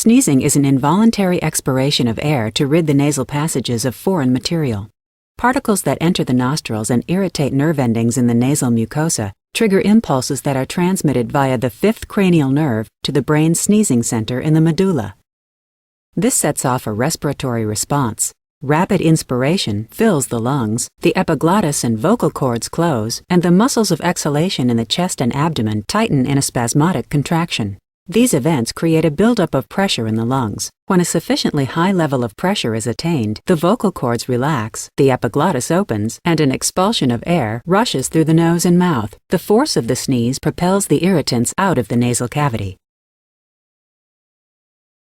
Sneezing is an involuntary expiration of air to rid the nasal passages of foreign material. Particles that enter the nostrils and irritate nerve endings in the nasal mucosa trigger impulses that are transmitted via the fifth cranial nerve to the brain's sneezing center in the medulla. This sets off a respiratory response. Rapid inspiration fills the lungs, the epiglottis and vocal cords close, and the muscles of exhalation in the chest and abdomen tighten in a spasmodic contraction. These events create a buildup of pressure in the lungs. When a sufficiently high level of pressure is attained, the vocal cords relax, the epiglottis opens, and an expulsion of air rushes through the nose and mouth. The force of the sneeze propels the irritants out of the nasal cavity.